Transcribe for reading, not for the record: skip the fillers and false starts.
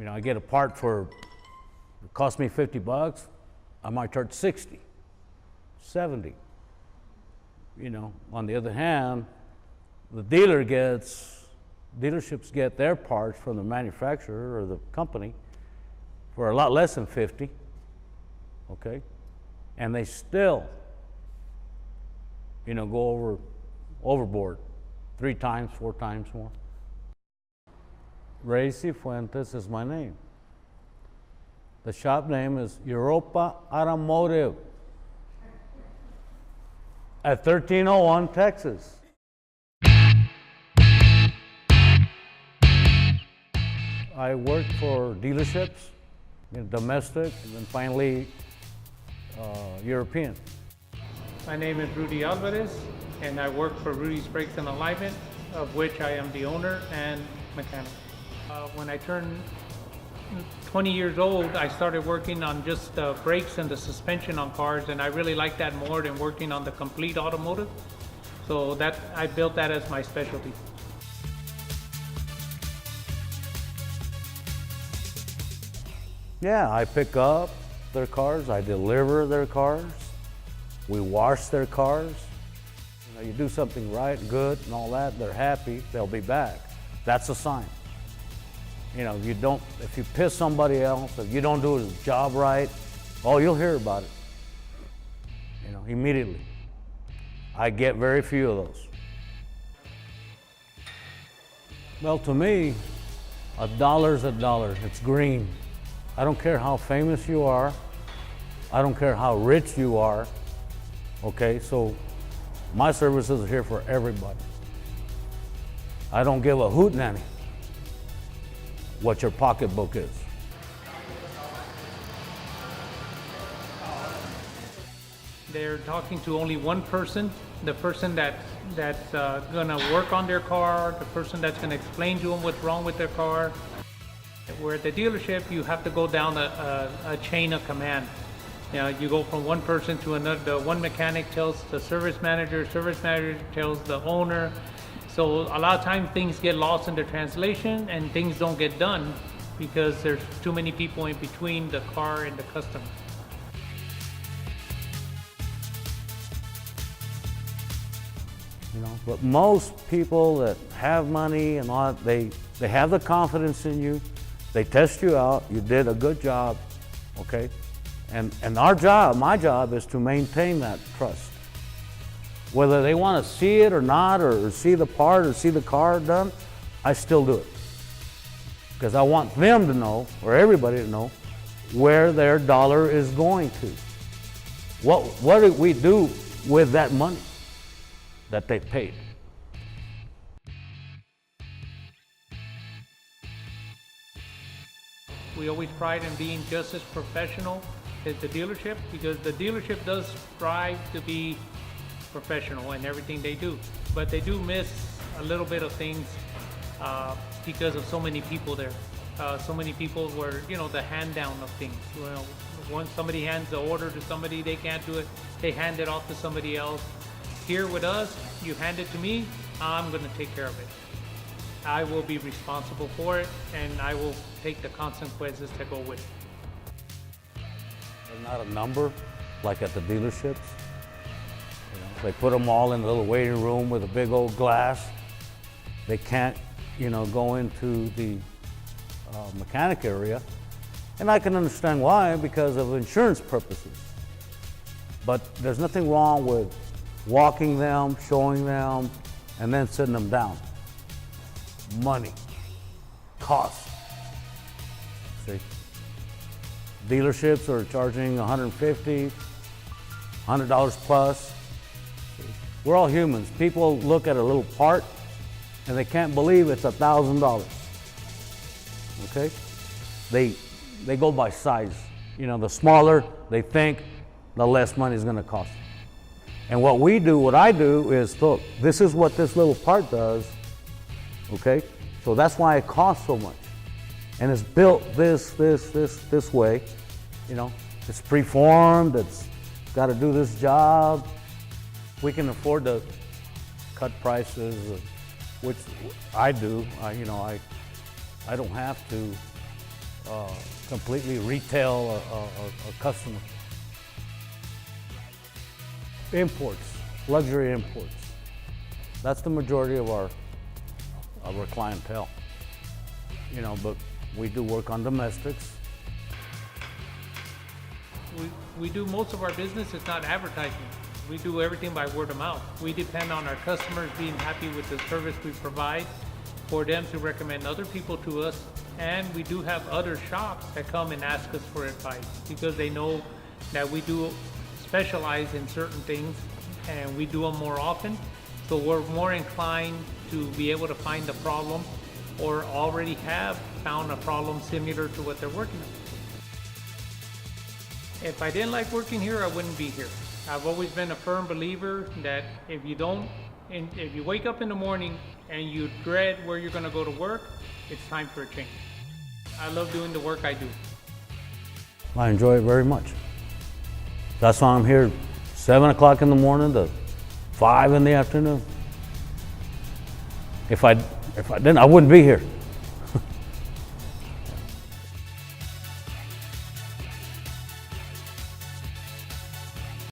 I get a part it cost me $50, I might charge 60, 70. On the other hand, the dealerships get their parts from the manufacturer or the company for a lot less than 50, okay? And they still, go overboard 3 times, 4 times more. Ray Cifuentes is my name. The shop name is Europa Automotive at 1301 Texas. I worked for dealerships, domestic, and then finally European. My name is Rudy Alvarez, and I work for Rudy's Brakes and Alignment, of which I am the owner and mechanic. When I turned 20 years old, I started working on just the brakes and the suspension on cars, and I really like that more than working on the complete automotive. So I built that as my specialty. Yeah, I pick up their cars, I deliver their cars, we wash their cars. You do something right, good, and all that, they're happy, they'll be back. That's a sign. If you piss somebody else, if you don't do his job right, you'll hear about it. Immediately. I get very few of those. Well, to me, a dollar's a dollar. It's green. I don't care how famous you are. I don't care how rich you are. Okay, so my services are here for everybody. I don't give a hootenanny what your pocketbook is. They're talking to only one person, the person that's gonna work on their car, the person that's gonna explain to them what's wrong with their car. Where at the dealership, you have to go down a chain of command. You go from one person to another. One mechanic tells the service manager tells the owner. So a lot of times things get lost in the translation and things don't get done because there's too many people in between the car and the customer. But most people that have money and all that, they have the confidence in you. They test you out. You did a good job, okay? And my job is to maintain that trust. Whether they want to see it or not, or see the part or see the car done, I still do it. Because I want them to know, or everybody to know, where their dollar is going to. What do we do with that money that they paid? We always pride in being just as professional as the dealership, because the dealership does strive to be professional in everything they do, but they do miss a little bit of things because of so many people there. So many people were, the hand down of things. Once somebody hands the order to somebody, they can't do it, they hand it off to somebody else. Here with us, you hand it to me, I'm going to take care of it. I will be responsible for it, and I will take the consequences that go with it. There's not a number like at the dealerships. They put them all in a little waiting room with a big old glass. They can't, go into the mechanic area. And I can understand why, because of insurance purposes. But there's nothing wrong with walking them, showing them, and then sitting them down. Money, cost. See, dealerships are charging $150, $100 plus. We're all humans. People look at a little part and they can't believe it's $1,000. Okay? They go by size. The smaller they think, the less money is going to cost. And what I do is, look, this is what this little part does. Okay? So that's why it costs so much. And it's built this way. It's preformed, it's got to do this job. We can afford to cut prices, which I do. I don't have to completely retail a customer. Imports, luxury imports. That's the majority of our clientele. You know, but we do work on domestics. We do most of our business, it's not advertising. We do everything by word of mouth. We depend on our customers being happy with the service we provide for them to recommend other people to us. And we do have other shops that come and ask us for advice because they know that we do specialize in certain things and we do them more often. So we're more inclined to be able to find the problem or already have found a problem similar to what they're working on. If I didn't like working here, I wouldn't be here. I've always been a firm believer that if you wake up in the morning and you dread where you're going to go to work, it's time for a change. I love doing the work I do. I enjoy it very much. That's why I'm here 7 o'clock in the morning to 5 in the afternoon. If I didn't, I wouldn't be here.